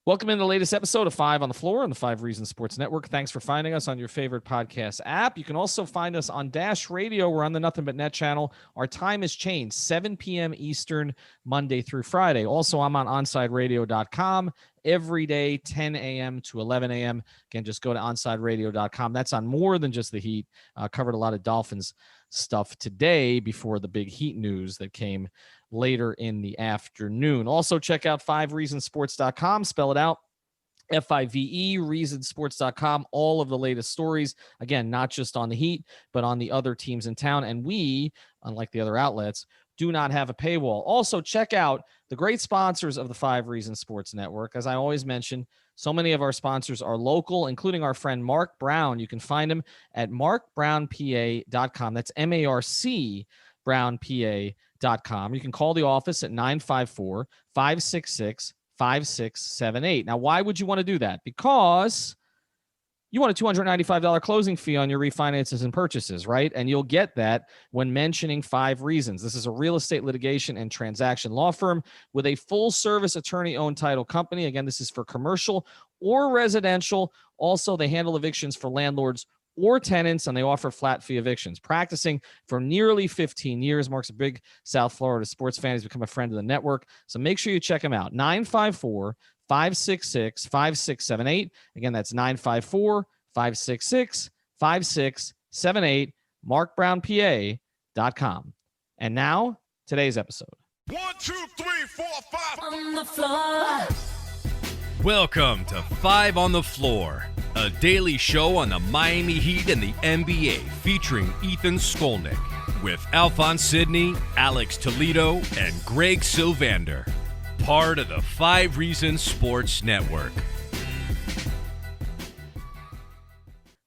Welcome in the latest episode of 5 on the Floor on the 5 Reasons Sports Network. Thanks for finding us on your favorite podcast app. You can also find us on Dash Radio. We're on the Nothing But Net channel. Our time has changed, 7 p.m. Eastern, Monday through Friday. Also, I'm on OnsideRadio.com every day, 10 a.m. to 11 a.m. Again, just go to OnsideRadio.com. That's on more than just the Heat. Covered a lot of Dolphins stuff today before the big Heat news that came later in the afternoon. Also, check out 5reasonsports.com. Spell it out. FIVE, reasonsports.com, all of the latest stories. Again, not just on the Heat, but on the other teams in town. And we, unlike the other outlets, do not have a paywall. Also, check out the great sponsors of the 5 Reasons Sports Network. As I always mention, so many of our sponsors are local, including our friend Mark Brown. You can find him at markbrownpa.com. That's MARC brownpa.com. You can call the office at 954-566-5678. Now, why would you want to do that? Because you want a $295 closing fee on your refinances and purchases, right? And you'll get that when mentioning 5 Reasons. This is a real estate litigation and transaction law firm with a full-service attorney-owned title company. Again, this is for commercial or residential. Also, they handle evictions for landlords or tenants, and they offer flat fee evictions. Practicing for nearly 15 years, Mark's a big South Florida sports fan. He's become a friend of the network. So make sure you check him out. 954-566-5678. Again, that's 954-566-5678, markbrownpa.com. And now, today's episode. 1, 2, 3, 4, 5 on the floor. Welcome to 5 on the Floor, a daily show on the Miami Heat and the NBA featuring Ethan Skolnick with Alphonse Sidney, Alex Toledo, and Greg Sylvander. Part of the 5 Reasons Sports Network.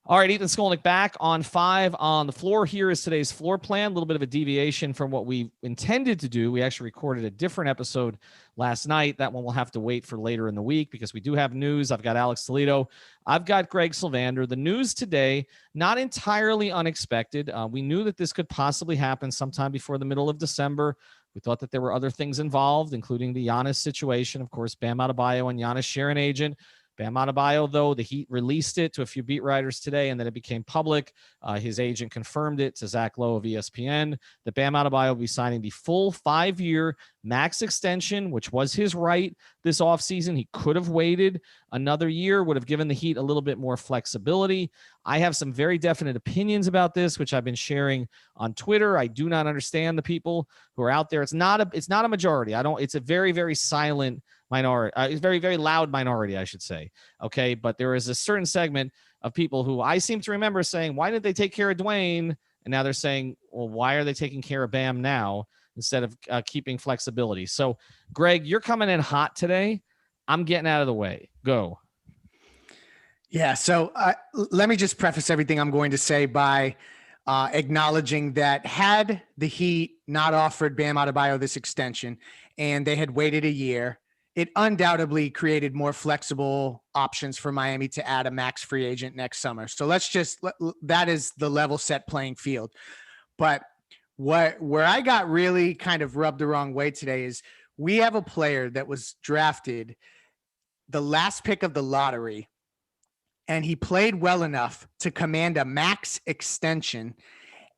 All right, Ethan Skolnick back on 5 on the Floor. Here is today's floor plan. A little bit of a deviation from what we intended to do. We actually recorded a different episode last night. That one will have to wait for later in the week because we do have news. I've got Alex Toledo. I've got Greg Sylvander. The news today, not entirely unexpected. We knew that this could possibly happen sometime before the middle of December. We thought that there were other things involved, including the Giannis situation. Of course, Bam Adebayo and Giannis share an agent. Bam Adebayo, though, the Heat released it to a few beat writers today, and then it became public. His agent confirmed it to Zach Lowe of ESPN that Bam Adebayo will be signing the full 5-year max extension, which was his right this offseason. He could have waited another year, would have given the Heat a little bit more flexibility. I have some very definite opinions about this, which I've been sharing on Twitter. I do not understand the people who are out there. It's not a majority. It's a very, very silent minority. It's very, very loud minority, I should say. Okay. But there is a certain segment of people who I seem to remember saying, why did they take care of Dwayne? And now they're saying, well, why are they taking care of Bam now instead of keeping flexibility? So, Greg, you're coming in hot today. I'm getting out of the way. Go. Yeah. So let me just preface everything I'm going to say by acknowledging that had the Heat not offered Bam Adebayo this extension and they had waited a year, it undoubtedly created more flexible options for Miami to add a max free agent next summer. So that is the level set playing field. But where I got really kind of rubbed the wrong way today is we have a player that was drafted the last pick of the lottery, and he played well enough to command a max extension.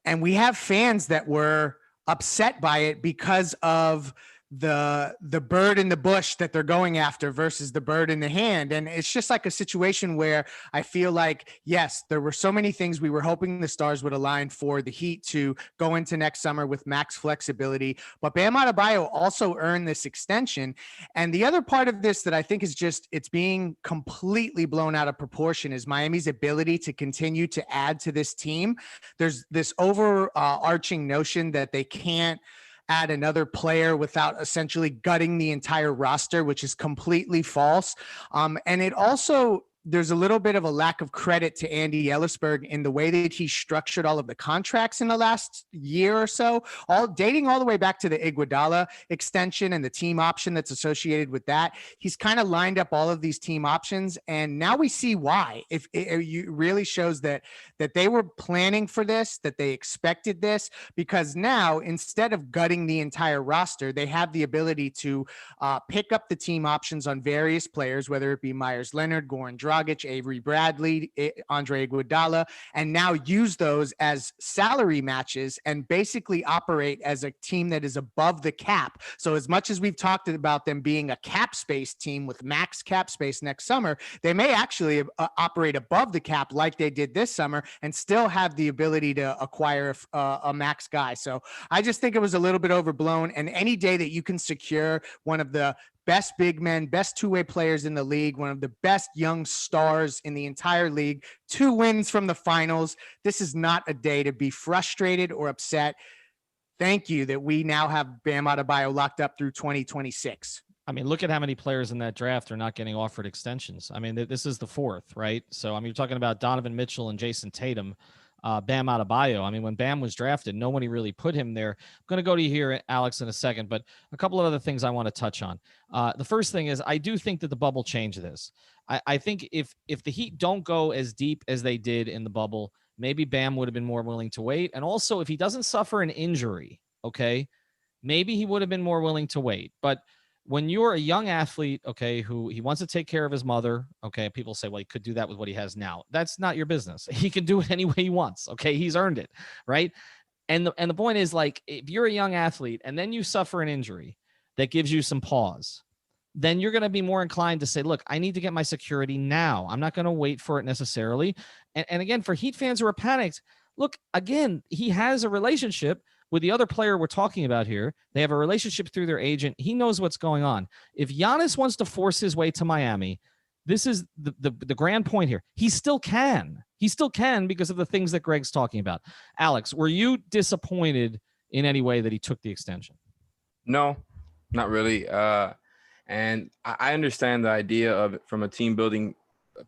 And we have fans that were upset by it because of the bird in the bush that they're going after versus the bird in the hand. And it's just like a situation where I feel like, yes, there were so many things we were hoping the stars would align for the Heat to go into next summer with max flexibility. But Bam Adebayo also earned this extension. And the other part of this that I think is just, it's being completely blown out of proportion is Miami's ability to continue to add to this team. There's this overarching notion that they can't add another player without essentially gutting the entire roster, which is completely false. And it also there's a little bit of a lack of credit to Andy Ellisberg in the way that he structured all of the contracts in the last year or so, dating all the way back to the Iguodala extension and the team option that's associated with that. He's kind of lined up all of these team options, and now we see why. If it really shows that they were planning for this, that they expected this, because now instead of gutting the entire roster, they have the ability to pick up the team options on various players, whether it be Myers Leonard, Goran Dragic, Avery Bradley, Andre Iguodala, and now use those as salary matches and basically operate as a team that is above the cap. So as much as we've talked about them being a cap space team with max cap space next summer, they may actually operate above the cap like they did this summer and still have the ability to acquire a max guy. So I just think it was a little bit overblown, and any day that you can secure one of the best big men, best two-way players in the league, one of the best young stars in the entire league, 2 wins from the finals. This is not a day to be frustrated or upset. Thank you that we now have Bam Adebayo locked up through 2026. I mean, look at how many players in that draft are not getting offered extensions. I mean, this is the 4th, right? So, I mean, you're talking about Donovan Mitchell and Jason Tatum. Bam Adebayo. I mean, when Bam was drafted, nobody really put him there. I'm going to go to you here, Alex, in a second, but a couple of other things I want to touch on. The first thing is I do think that the bubble changed this. I think if the Heat don't go as deep as they did in the bubble, maybe Bam would have been more willing to wait. And also, if he doesn't suffer an injury, okay, maybe he would have been more willing to wait. But when you're a young athlete, okay, who he wants to take care of his mother, okay, people say, well, he could do that with what he has now. That's not your business. He can do it any way he wants, okay? He's earned it, right? And the point is, like, if you're a young athlete and then you suffer an injury that gives you some pause, then you're going to be more inclined to say, look, I need to get my security now. I'm not going to wait for it necessarily. And again, for Heat fans who are panicked, look, again, he has a relationship with the other player we're talking about here. They have a relationship through their agent. He knows what's going on. If Giannis wants to force his way to Miami, this is the grand point here. He still can. He still can because of the things that Greg's talking about. Alex, were you disappointed in any way that he took the extension? No, not really. And I understand the idea of it from a team building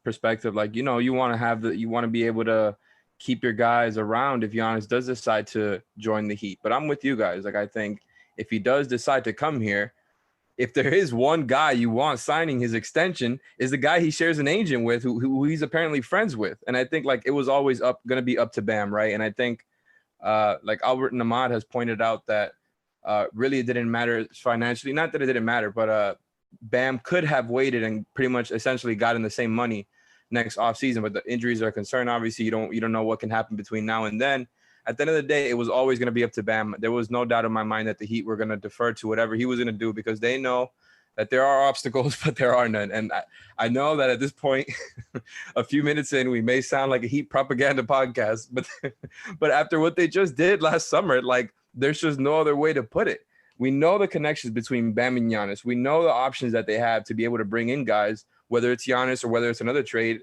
perspective. Like, you know, you want to be able to keep your guys around if Giannis does decide to join the Heat. But I'm with you guys. Like, I think if he does decide to come here, if there is one guy you want signing his extension, is the guy he shares an agent with, who he's apparently friends with. And I think, like, it was always going to be up to Bam, right? And I think, like Albert and Ahmad has pointed out that really it didn't matter financially. Not that it didn't matter, but Bam could have waited and pretty much essentially gotten the same money next offseason, but the injuries are a concern. Obviously, you don't know what can happen between now and then. At the end of the day, it was always going to be up to Bam. There was no doubt in my mind that the Heat were going to defer to whatever he was going to do, because they know that there are obstacles, but there are none. And I know that at this point, a few minutes in, we may sound like a Heat propaganda podcast, but after what they just did last summer, like, there's just no other way to put it. We know the connections between Bam and Giannis. We know the options that they have to be able to bring in guys, whether it's Giannis or whether it's another trade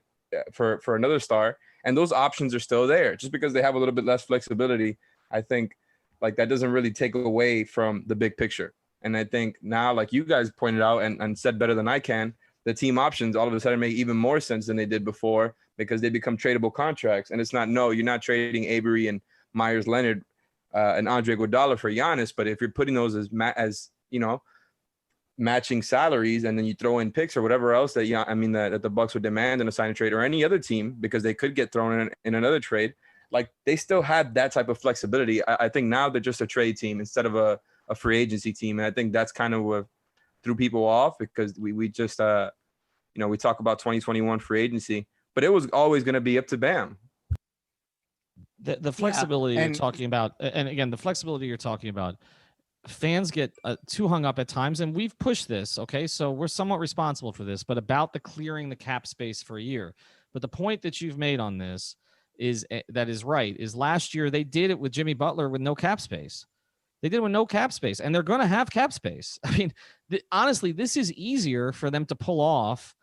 for another star. And those options are still there. Just because they have a little bit less flexibility, I think, like, that doesn't really take away from the big picture. And I think now, like you guys pointed out and said better than I can, the team options all of a sudden make even more sense than they did before, because they become tradable contracts. And it's not, no, you're not trading Avery and Myers Leonard and Andre Iguodala for Giannis. But if you're putting those as you know, matching salaries, and then you throw in picks or whatever else that the Bucks would demand in a sign and trade, or any other team, because they could get thrown in another trade, like, they still had that type of flexibility. I think now they're just a trade team instead of a free agency team. And I think that's kind of what threw people off, because we just, we talk about 2021 free agency, but it was always going to be up to Bam. The flexibility you're talking about, and again, the flexibility you're talking about, fans get too hung up at times, and we've pushed this, okay? So we're somewhat responsible for this, but about the clearing the cap space for a year. But the point that you've made on this is that is right, is last year they did it with Jimmy Butler with no cap space. They did it with no cap space, and they're going to have cap space. I mean, honestly, this is easier for them to pull off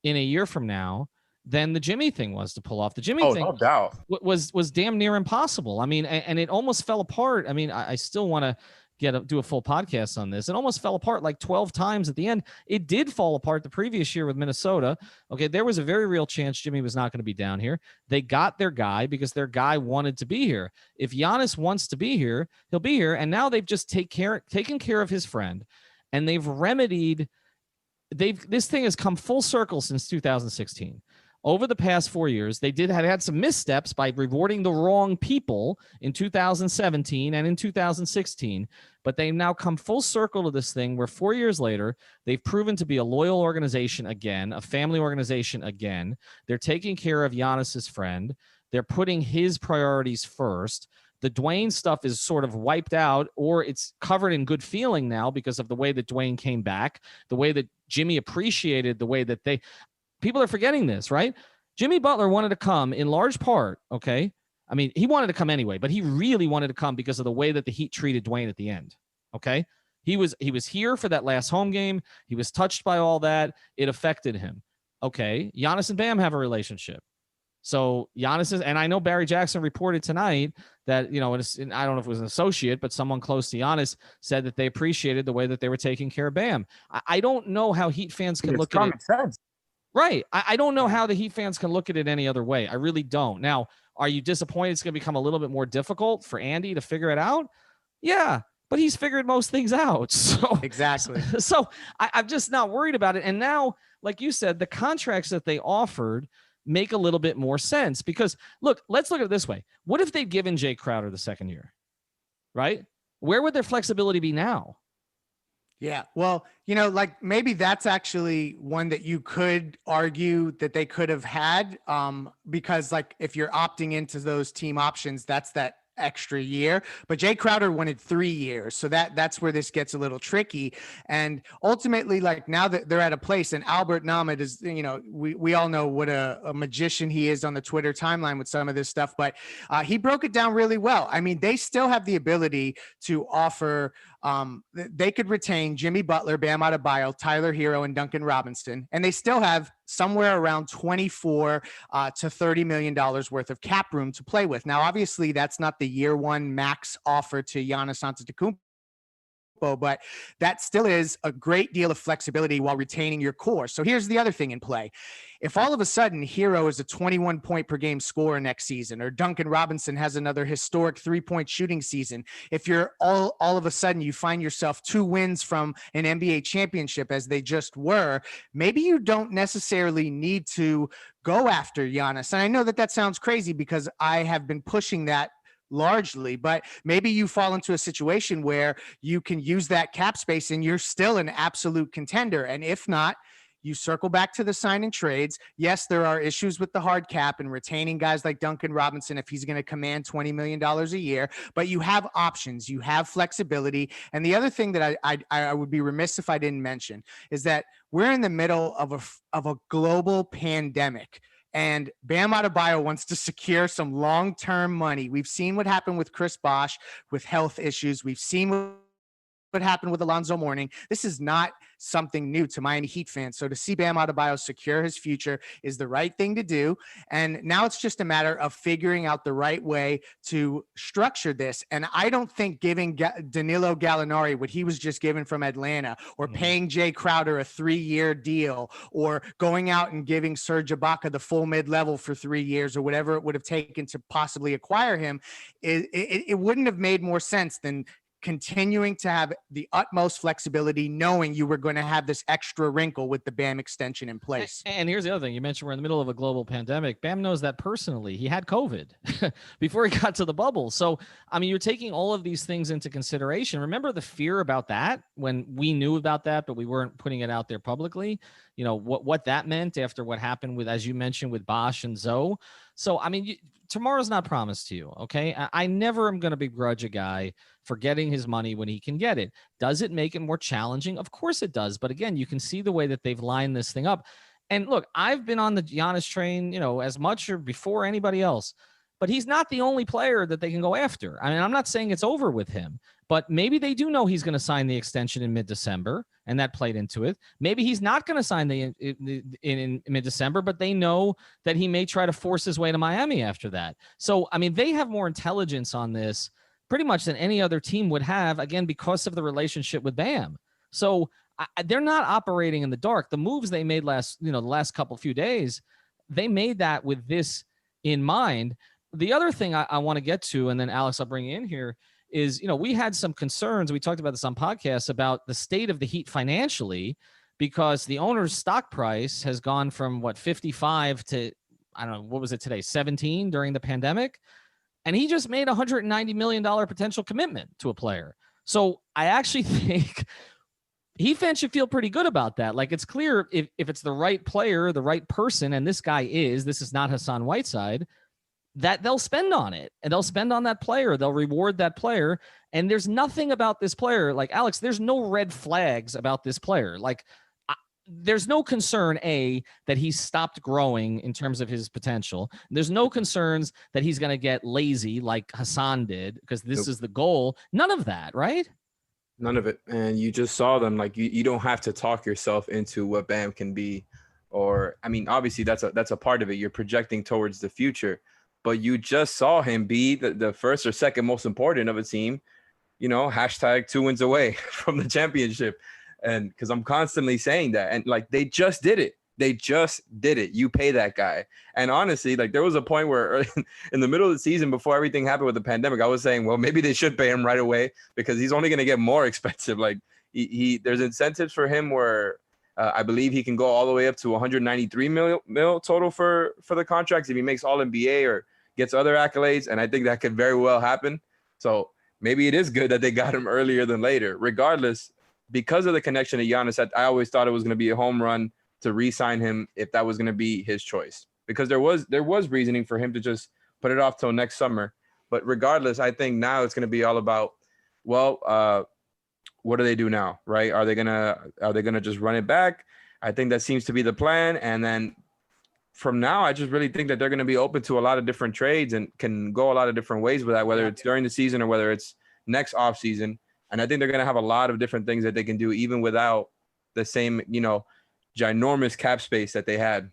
in a year from now than the Jimmy thing was to pull off. The Jimmy thing no doubt. was damn near impossible. I mean, and it almost fell apart. I mean, I still want to do a full podcast on this. It almost fell apart like 12 times at the end. It did fall apart the previous year with Minnesota. Okay, there was a very real chance Jimmy was not going to be down here. They got their guy because their guy wanted to be here. If Giannis wants to be here, he'll be here. And now they've just taken care of his friend, and they've remedied. This thing has come full circle since 2016. Over the past 4 years, they had some missteps by rewarding the wrong people in 2017 and in 2016, but they've now come full circle to this thing where 4 years later, they've proven to be a loyal organization again, a family organization again. They're taking care of Giannis's friend. They're putting his priorities first. The Dwayne stuff is sort of wiped out, or it's covered in good feeling now because of the way that Dwayne came back, the way that Jimmy appreciated the way that people are forgetting this, right? Jimmy Butler wanted to come in large part, okay? I mean, he wanted to come anyway, but he really wanted to come because of the way that the Heat treated Dwayne at the end, okay? He was here for that last home game. He was touched by all that. It affected him. Okay, Giannis and Bam have a relationship. So Giannis and I know Barry Jackson reported tonight that, I don't know if it was an associate, but someone close to Giannis said that they appreciated the way that they were taking care of Bam. I don't know how Heat fans can look at it. Sense. Right. I don't know how the Heat fans can look at it any other way. I really don't. Now, are you disappointed it's going to become a little bit more difficult for Andy to figure it out? Yeah, but he's figured most things out. So Exactly. So I'm just not worried about it. And now, like you said, the contracts that they offered make a little bit more sense because, look, let's look at it this way. What if they'd given Jay Crowder the second year, right? Where would their flexibility be now? Yeah. Well, like maybe that's actually one that you could argue that they could have had because like if you're opting into those team options, that's that extra year, but Jay Crowder wanted 3 years. So that's where this gets a little tricky. And ultimately, like now that they're at a place, and Albert Nahmad is, we all know what a magician he is on the Twitter timeline with some of this stuff, but he broke it down really well. I mean, they still have the ability to offer, they could retain Jimmy Butler, Bam Adebayo, Tyler Hero, and Duncan Robinson, and they still have somewhere around $24 to $30 million worth of cap room to play with. Now, obviously, that's not the year one max offer to Giannis Antetokounmpo, but that still is a great deal of flexibility while retaining your core. So here's the other thing in play. If all of a sudden Hero is a 21 point per game scorer next season, or Duncan Robinson has another historic 3-point shooting season, if you're all of a sudden you find yourself 2 wins from an NBA championship as they just were, maybe you don't necessarily need to go after Giannis. And I know that sounds crazy because I have been pushing that largely, but maybe you fall into a situation where you can use that cap space and you're still an absolute contender. And if not, you circle back to the sign and trades. Yes, there are issues with the hard cap and retaining guys like Duncan Robinson if he's going to command $20 million a year, but you have options, you have flexibility. And the other thing that I would be remiss if I didn't mention is that we're in the middle of a global pandemic. And Bam Adebayo wants to secure some long-term money. We've seen what happened with Chris Bosh with health issues. We've seen what happened with Alonzo Mourning. This is not something new to Miami Heat fans. So to see Bam Adebayo secure his future is the right thing to do. And now it's just a matter of figuring out the right way to structure this. And I don't think giving Danilo Gallinari what he was just given from Atlanta, or paying Jay Crowder a 3-year deal, or going out and giving Serge Ibaka the full mid-level for 3 years, or whatever it would have taken to possibly acquire him, it wouldn't have made more sense than continuing to have the utmost flexibility, knowing you were going to have this extra wrinkle with the Bam extension in place. And here's the other thing. You mentioned we're in the middle of a global pandemic. Bam knows that personally. He had COVID before he got to the bubble. So, I mean, you're taking all of these things into consideration. Remember the fear about that when we knew about that, but we weren't putting it out there publicly, what that meant after what happened with, as you mentioned, with Bosh and Zoe. So, I mean, tomorrow's not promised to you. Okay. I never am going to begrudge a guy for getting his money when he can get it. Does it make it more challenging? Of course it does. But again, you can see the way that they've lined this thing up. And look, I've been on the Giannis train, as much or before anybody else, but he's not the only player that they can go after. I mean, I'm not saying it's over with him, but maybe they do know he's going to sign the extension in mid-December, and that played into it. Maybe he's not going to sign in mid-December, but they know that he may try to force his way to Miami after that. So, I mean, they have more intelligence on this, pretty much than any other team would have, again, because of the relationship with Bam. So they're not operating in the dark. The moves they made the last few days, they made that with this in mind. The other thing I want to get to, and then Alex, I'll bring you in here, is, we had some concerns. We talked about this on podcasts about the state of the Heat financially, because the owner's stock price has gone from 55 to, I don't know, what was it today, 17 during the pandemic. And he just made $190 million potential commitment to a player. So I actually think Heat fans should feel pretty good about that. Like, it's clear if it's the right player, the right person, and this is not Hassan Whiteside, that they'll spend on it, and they'll spend on that player. They'll reward that player. And there's nothing about this player, like, Alex, there's no red flags about this player. Like, there's no concern, that he's stopped growing in terms of his potential. There's no concerns that he's going to get lazy like Hassan did, because this is the goal. None of that, right? None of it. And you just saw them. Like, you don't have to talk yourself into what Bam can be. Or, I mean, obviously that's a part of it. You're projecting towards the future, but you just saw him be the first or second most important of a team, hashtag 2 wins away from the championship. And because I'm constantly saying that, and like, they just did it. You pay that guy. And honestly, like, there was a point where in the middle of the season, before everything happened with the pandemic, I was saying, well, maybe they should pay him right away, because he's only going to get more expensive. Like, there's incentives for him where I believe he can go all the way up to 193 mil total for the contracts if he makes all NBA or gets other accolades. And I think that could very well happen. So maybe it is good that they got him earlier than later. Regardless, because of the connection to Giannis, I always thought it was going to be a home run to re-sign him if that was going to be his choice, because there was reasoning for him to just put it off till next summer. But regardless, I think now it's going to be all about, what do they do now, right? Are they gonna just run it back? I think that seems to be the plan. And then from now, I just really think that they're going to be open to a lot of different trades and can go a lot of different ways with that, whether it's during the season or whether it's next offseason. And I think they're going to have a lot of different things that they can do, even without the same, ginormous cap space that they had.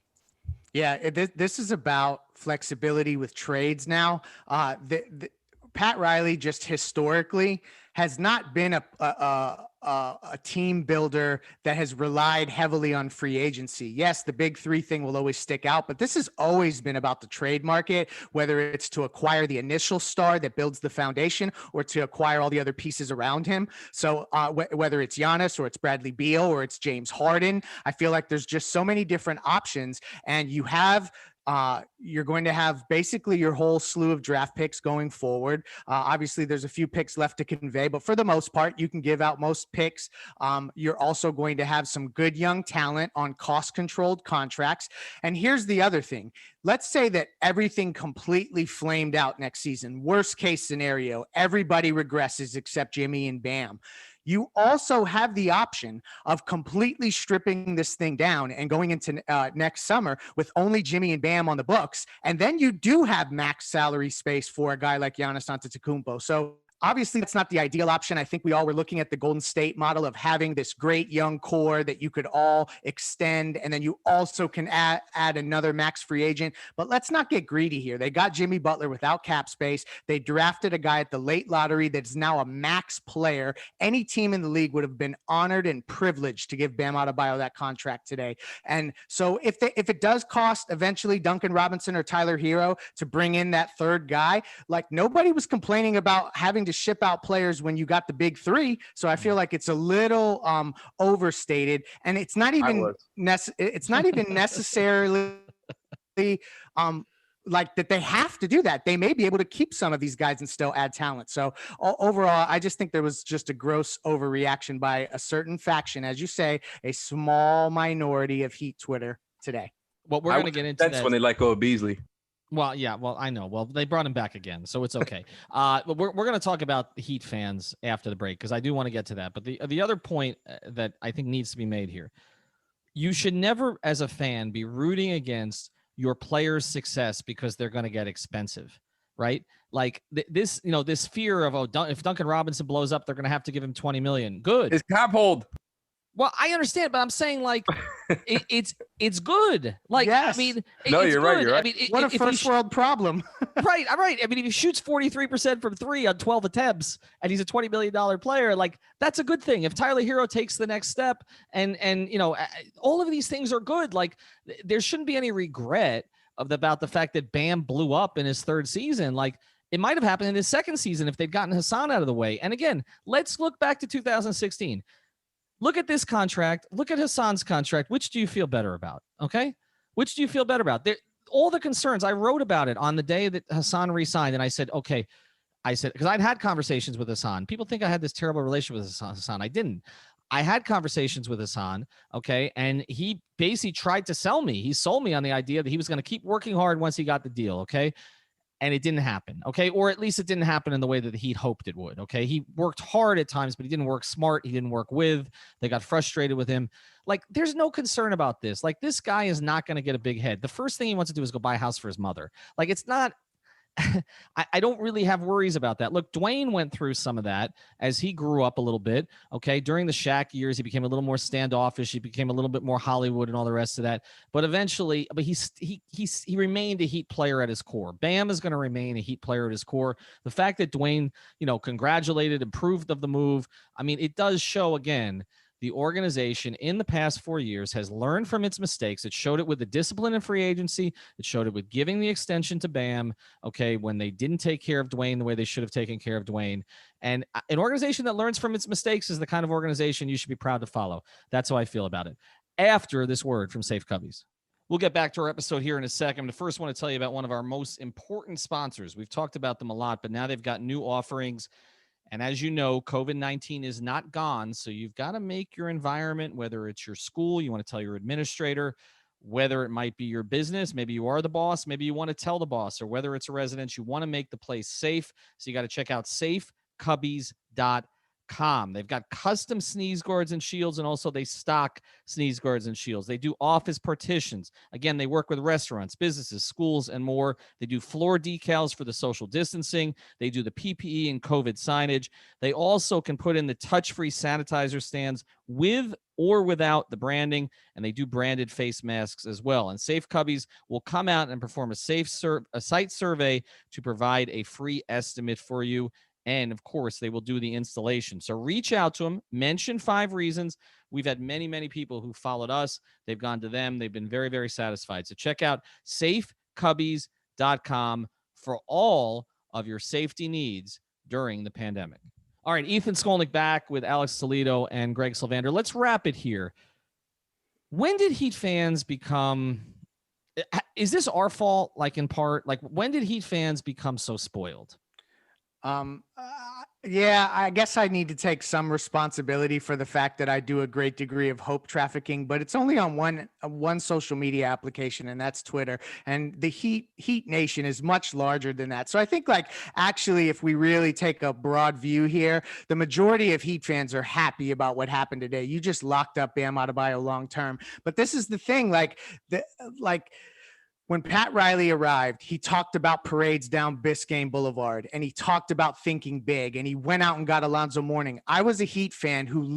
Yeah, this is about flexibility with trades now. Pat Riley just historically has not been a team builder that has relied heavily on free agency. Yes, the big three thing will always stick out, but this has always been about the trade market, whether it's to acquire the initial star that builds the foundation or to acquire all the other pieces around him. So whether it's Giannis or it's Bradley Beal or it's James Harden, I feel like there's just so many different options, and you're going to have basically your whole slew of draft picks going forward. Obviously, there's a few picks left to convey, but for the most part, you can give out most picks. You're also going to have some good young talent on cost-controlled contracts. And here's the other thing. Let's say that everything completely flamed out next season. Worst case scenario, everybody regresses except Jimmy and Bam. You also have the option of completely stripping this thing down and going into next summer with only Jimmy and Bam on the books. And then you do have max salary space for a guy like Giannis Antetokounmpo. So obviously, that's not the ideal option. I think we all were looking at the Golden State model of having this great young core that you could all extend, and then you also can add another max free agent. But let's not get greedy here. They got Jimmy Butler without cap space. They drafted a guy at the late lottery that's now a max player. Any team in the league would have been honored and privileged to give Bam Adebayo that contract today. And so if it does cost eventually Duncan Robinson or Tyler Hero to bring in that third guy, like, nobody was complaining about having to ship out players when you got the big three. So I feel like it's a little overstated, and it's not even necessarily like that they have to do that. They may be able to keep some of these guys and still add talent. So overall, I just think there was just a gross overreaction by a certain faction, as you say, a small minority of Heat Twitter today. Well, we're going to get into that when they let go of Beasley. Well, yeah, well, I know. Well, they brought him back again, so it's okay. But we're going to talk about the Heat fans after the break, because I do want to get to that. But the other point that I think needs to be made here, you should never, as a fan, be rooting against your players' success because they're going to get expensive, right? Like this fear of, if Duncan Robinson blows up, they're going to have to give him $20 million. Good. His cap hold. Well, I understand, but I'm saying like it's good. Like, Yes. I mean, No, it's you're good. right, you're right. I mean, What a if he first world problem. right, I'm right. I mean, if he shoots 43% from three on 12 attempts and he's a $20 million player, like that's a good thing. If Tyler Hero takes the next step and all of these things are good. Like there shouldn't be any regret about the fact that Bam blew up in his third season. Like it might have happened in his second season if they'd gotten Hassan out of the way. And again, let's look back to 2016. Look at this contract. Look at Hassan's contract. Which do you feel better about? Okay. Which do you feel better about? All the concerns, I wrote about it on the day that Hassan re-signed. And I said, okay, because I'd had conversations with Hassan. People think I had this terrible relationship with Hassan. I didn't. I had conversations with Hassan. Okay. And he basically tried to sell me. He sold me on the idea that he was going to keep working hard once he got the deal. Okay. And it didn't happen. Okay. Or at least it didn't happen in the way that the Heat hoped it would. Okay. He worked hard at times, but he didn't work smart. He didn't work with. They got frustrated with him. Like, there's no concern about this. Like, this guy is not going to get a big head. The first thing he wants to do is go buy a house for his mother. Like, it's not. I don't really have worries about that. Look, Dwayne went through some of that as he grew up a little bit. Okay. During the Shaq years, he became a little more standoffish. He became a little bit more Hollywood and all the rest of that. But eventually, he remained a Heat player at his core. Bam is going to remain a Heat player at his core. The fact that Dwayne, congratulated, approved of the move. I mean, it does show again. The organization in the past 4 years has learned from its mistakes. It showed it with the discipline in free agency. It showed it with giving the extension to Bam, okay, when they didn't take care of Dwayne the way they should have taken care of Dwayne. And an organization that learns from its mistakes is the kind of organization you should be proud to follow. That's how I feel about it. After this word from Safe Cubbies. We'll get back to our episode here in a second. But first, I want to tell you about one of our most important sponsors. We've talked about them a lot, but now they've got new offerings. And as you know, COVID-19 is not gone. So you've got to make your environment, whether it's your school, you want to tell your administrator, whether it might be your business, maybe you are the boss, maybe you want to tell the boss, or whether it's a residence, you want to make the place safe. So you got to check out safecubbies.com. They've got custom sneeze guards and shields, and also they stock sneeze guards and shields. They do office partitions. Again, they work with restaurants, businesses, schools, and more. They do floor decals for the social distancing. They do the PPE and COVID signage. They also can put in the touch-free sanitizer stands with or without the branding, and they do branded face masks as well. And Safe Cubbies will come out and perform a site survey to provide a free estimate for you. And of course, they will do the installation. So reach out to them, mention 5 reasons. We've had many, many people who followed us. They've gone to them. They've been very, very satisfied. So check out safecubbies.com for all of your safety needs during the pandemic. All right, Ethan Skolnick back with Alex Toledo and Greg Sylvander. Let's wrap it here. When did Heat fans become, is this our fault, like in part? Like, when did Heat fans become so spoiled? Yeah, I guess I need to take some responsibility for the fact that I do a great degree of hope trafficking, but it's only on one social media application, and that's Twitter. And the Heat Nation is much larger than that. So I think, like, actually, if we really take a broad view here, the majority of Heat fans are happy about what happened today. You just locked up Bam Adebayo long term, but this is the thing, when Pat Riley arrived, he talked about parades down Biscayne Boulevard, and he talked about thinking big, and he went out and got Alonzo Mourning. I was a Heat fan who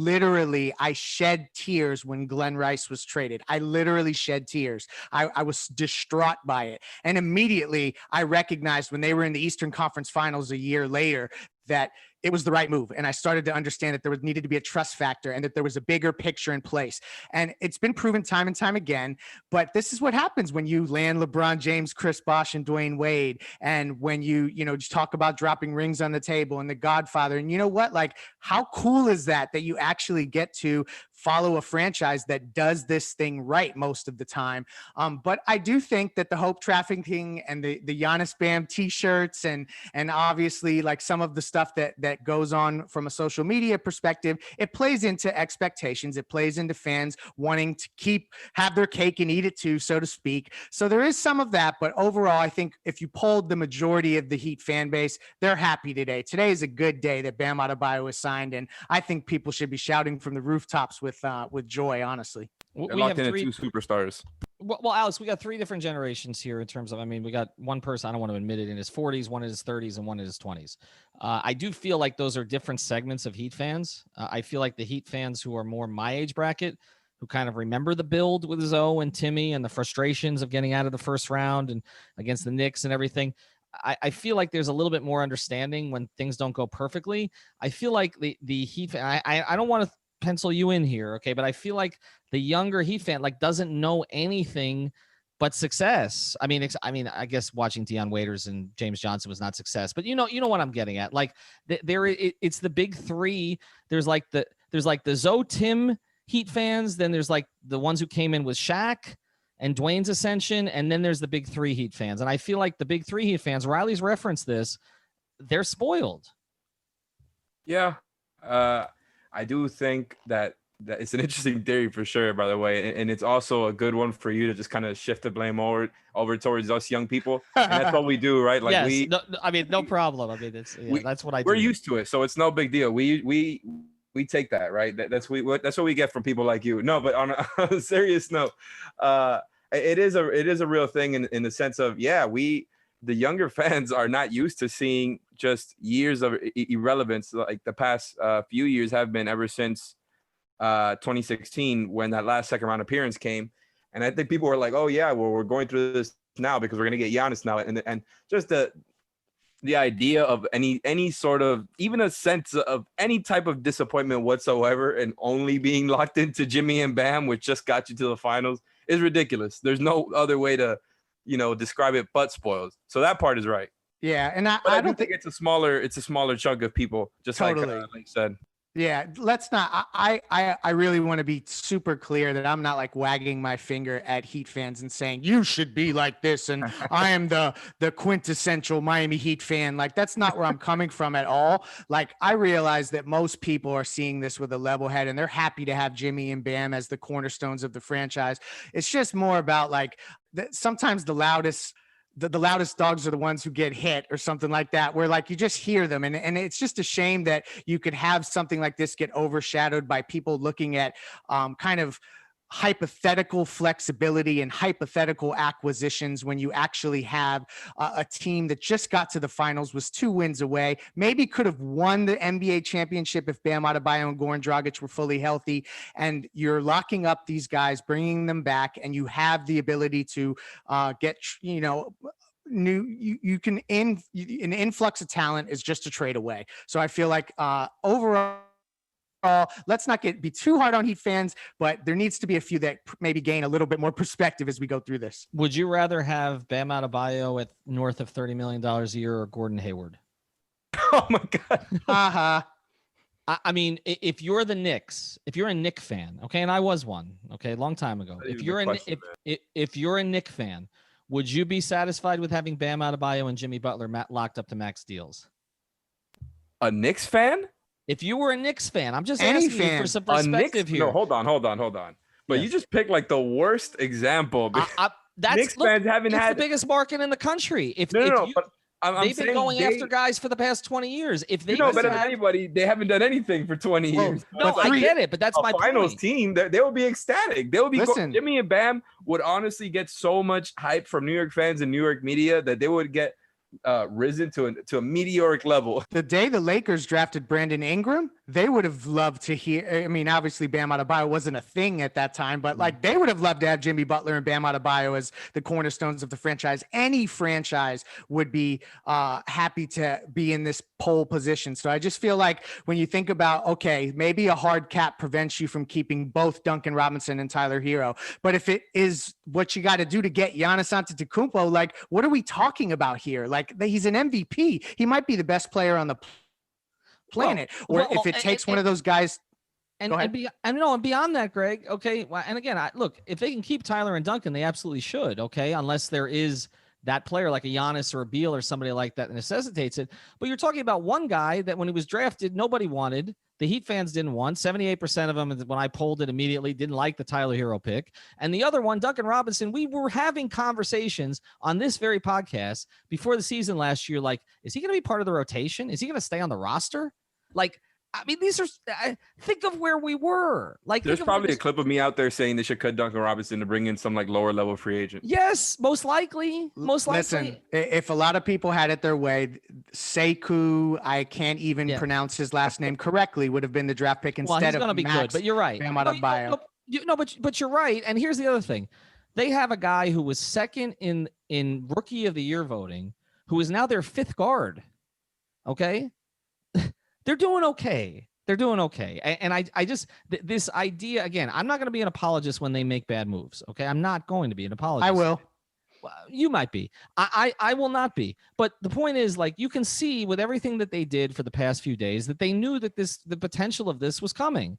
I shed tears when Glenn Rice was traded. I literally shed tears. I was distraught by it. And immediately I recognized when they were in the Eastern Conference Finals a year later that it was the right move. And I started to understand that there needed to be a trust factor and that there was a bigger picture in place. And it's been proven time and time again, but this is what happens when you land LeBron James, Chris Bosh, and Dwayne Wade. And when you just talk about dropping rings on the table and the Godfather. And you know what, like, how cool is that you actually get to follow a franchise that does this thing right most of the time. But I do think that the hope trafficking and the Giannis Bam t-shirts and obviously like some of the stuff that goes on from a social media perspective, it plays into expectations. It plays into fans wanting to have their cake and eat it too, so to speak. So there is some of that, but overall, I think if you polled the majority of the Heat fan base, they're happy today. Today is a good day that Bam Adebayo was signed, and I think people should be shouting from the rooftops with joy, honestly. They're We locked have into 2 superstars. Well, Alex, we got 3 different generations here in terms of, I mean, we got one person, I don't want to admit it, in his 40s, one in his 30s, and one in his 20s. I do feel like those are different segments of Heat fans. I feel like the Heat fans who are more my age bracket, who kind of remember the build with Zoe and Timmy and the frustrations of getting out of the first round and against the Knicks and everything. I feel like there's a little bit more understanding when things don't go perfectly. I feel like the Heat fan, I don't want to pencil you in here, okay, but I feel like the younger Heat fan like doesn't know anything but success. I mean, I guess watching Deion Waiters and James Johnson was not success, but you know what I'm getting at. Like it's the big 3. There's like the Zoe Tim Heat fans, then there's like the ones who came in with Shaq and Dwayne's ascension, and then there's the big 3 Heat fans. And I feel like the big 3 Heat fans, Riley's referenced this, they're spoiled. Yeah. I do think that it's an interesting theory for sure, by the way. And it's also a good one for you to just kind of shift the blame over towards us young people. And that's what we do, right? Like yes, no problem. I mean, that's what I do. We're used to it. So it's no big deal. We take that, right? That's what we get from people like you. No, but on a serious note, it is a real thing in the sense of, the younger fans are not used to seeing just years of irrelevance like the past few years have been ever since 2016 when that last second round appearance came. And I think people were like, oh yeah, well, we're going through this now because we're going to get Giannis now. And just the idea of any sort of even a sense of any type of disappointment whatsoever and only being locked into Jimmy and Bam, which just got you to the finals, is ridiculous. There's no other way to describe it but spoiled. So that part is right. Yeah, and I don't think it's a smaller chunk of people, just totally. like you said. Yeah, let's not. I really want to be super clear that I'm not like wagging my finger at Heat fans and saying you should be like this, and I am the quintessential Miami Heat fan. Like that's not where I'm coming from at all. Like I realize that most people are seeing this with a level head, and they're happy to have Jimmy and Bam as the cornerstones of the franchise. It's just more about like sometimes the loudest dogs are the ones who get hit or something like that, where like you just hear them. And it's just a shame that you could have something like this get overshadowed by people looking at kind of hypothetical flexibility and hypothetical acquisitions when you actually have a team that just got to the finals, was 2 wins away, maybe could have won the NBA championship if Bam Adebayo and Goran Dragic were fully healthy. And you're locking up these guys, bringing them back, and you have the ability to get, you can an influx of talent is just a trade away. So I feel like overall, let's not be too hard on Heat fans, but there needs to be a few that maybe gain a little bit more perspective as we go through this. Would you rather have Bam Adebayo at north of $30 million a year or Gordon Hayward? Oh my God. Uh-huh. I mean, if you're the Knicks, if you're a Knick fan, okay, and I was one, okay, a long time ago. If you're a Knick fan, would you be satisfied with having Bam Adebayo and Jimmy Butler locked up to max deals? A Knicks fan? If you were a Knicks fan, I'm just asking you for some perspective here. No, hold on. But you just picked like the worst example. Knicks fans haven't had the biggest market in the country. They've been going after guys for the past 20 years. If they better than anybody, they haven't done anything for 20 years. No, I get it, but that's my finals point. Team. They will be ecstatic. They will be. Jimmy and Bam would honestly get so much hype from New York fans and New York media that they would get risen to a meteoric level. The day the Lakers drafted Brandon Ingram, they would have loved to hear. I mean, obviously Bam Adebayo wasn't a thing at that time, but like they would have loved to have Jimmy Butler and Bam Adebayo as the cornerstones of the franchise. Any franchise would be happy to be in this pole position. So I just feel like when you think about, okay, maybe a hard cap prevents you from keeping both Duncan Robinson and Tyler Hero, but if it is what you got to do to get Giannis Antetokounmpo, like what are we talking about here? Like he's an MVP. He might be the best player on the planet. If it takes one of those guys. And beyond that, Greg, okay. Well, and again, look, if they can keep Tyler and Duncan, they absolutely should. Okay. Unless there is that player like a Giannis or a Beal or somebody like that necessitates it. But you're talking about one guy that when he was drafted, nobody wanted. The Heat fans didn't want. 78% of them, when I polled it immediately, didn't like the Tyler Hero pick. And the other one, Duncan Robinson, we were having conversations on this very podcast before the season last year. Like, is he going to be part of the rotation? Is he going to stay on the roster? Like, I mean, these are think of where we were. Like, There's probably a clip of me out there saying they should cut Duncan Robinson to bring in some like lower level free agent. Yes, most likely. Listen, if a lot of people had it their way, Sekou, I can't even pronounce his last name correctly, would have been the draft pick instead he's of going to be Max good. But you're right. Bam Adebayo. But you're right. And here's the other thing: they have a guy who was second in Rookie of the Year voting, who is now their 5th guard. Okay, they're doing okay. They're doing okay. And I just, this idea, again, I'm not going to be an apologist when they make bad moves. Okay. I'm not going to be an apologist. I will. Well, you might be. I will not be. But the point is, like, you can see with everything that they did for the past few days that they knew that the potential of this was coming.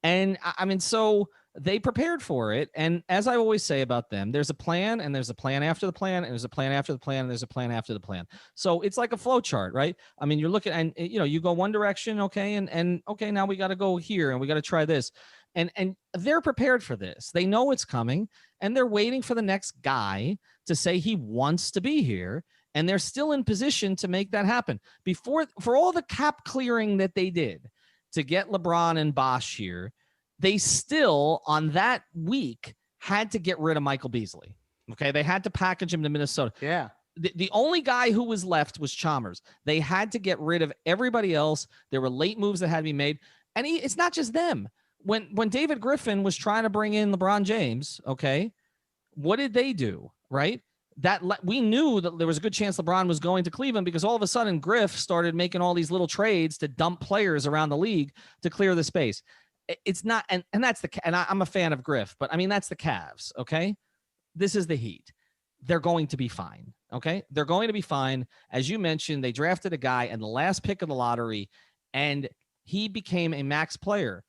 And I mean, so they prepared for it. And as I always say about them, there's a plan, and there's a plan after the plan, and there's a plan after the plan, and there's a plan after the plan. So it's like a flow chart, right? I mean, you're looking, and you go one direction, okay, and okay, now we got to go here, and we got to try this, and they're prepared for this. They know it's coming, and they're waiting for the next guy to say he wants to be here, and they're still in position to make that happen. For all the cap clearing that they did to get LeBron and Bosh here, they still, on that week, had to get rid of Michael Beasley. Okay, they had to package him to Minnesota. Yeah. The only guy who was left was Chalmers. They had to get rid of everybody else. There were late moves that had to be made. And it's not just them. When David Griffin was trying to bring in LeBron James, okay, what did they do, right? We knew that there was a good chance LeBron was going to Cleveland, because all of a sudden Griff started making all these little trades to dump players around the league to clear the space. It's not, and that's I'm a fan of Griff, but I mean, that's the Cavs. Okay. This is the Heat. They're going to be fine. Okay. They're going to be fine. As you mentioned, they drafted a guy in the last pick of the lottery, and he became a max player.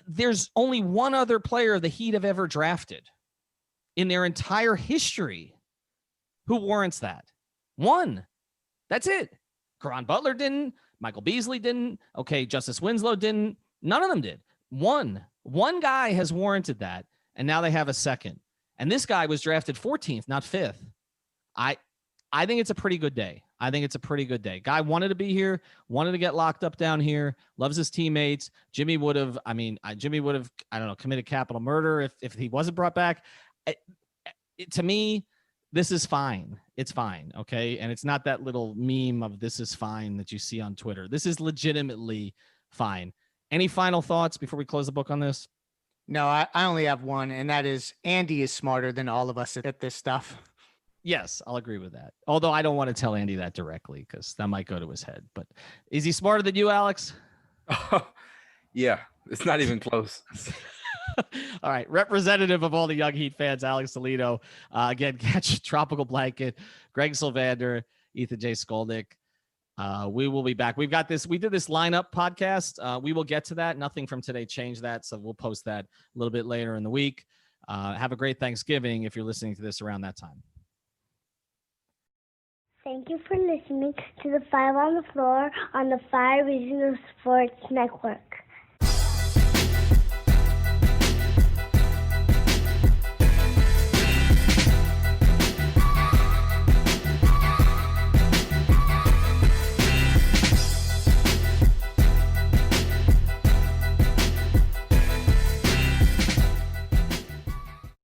There's only one other player the Heat have ever drafted in their entire history who warrants that. One. That's it. Caron Butler didn't. Michael Beasley didn't. Okay. Justice Winslow didn't. None of them did. One guy has warranted that, and now they have a second. And this guy was drafted 14th, not 5th. I think it's a pretty good day. Guy wanted to be here, wanted to get locked up down here, loves his teammates. Jimmy would have, I don't know, committed capital murder if he wasn't brought back. To me, this is fine. It's fine, okay? And it's not that little meme of "this is fine" that you see on Twitter. This is legitimately fine. Any final thoughts before we close the book on this? No, I only have one, and that is Andy is smarter than all of us at this stuff. Yes, I'll agree with that. Although I don't want to tell Andy that directly, because that might go to his head. But is he smarter than you, Alex? Yeah, it's not even close. All right. Representative of all the young Heat fans, Alex Toledo. Again, catch Tropical Blanket, Greg Sylvander, Ethan J. Skolnick. We will be back. We did this lineup podcast. We will get to that. Nothing from today changed that. So we'll post that a little bit later in the week. Have a great Thanksgiving if you're listening to this around that time. Thank you for listening to the Five on the Floor on the Five Regional Sports Network.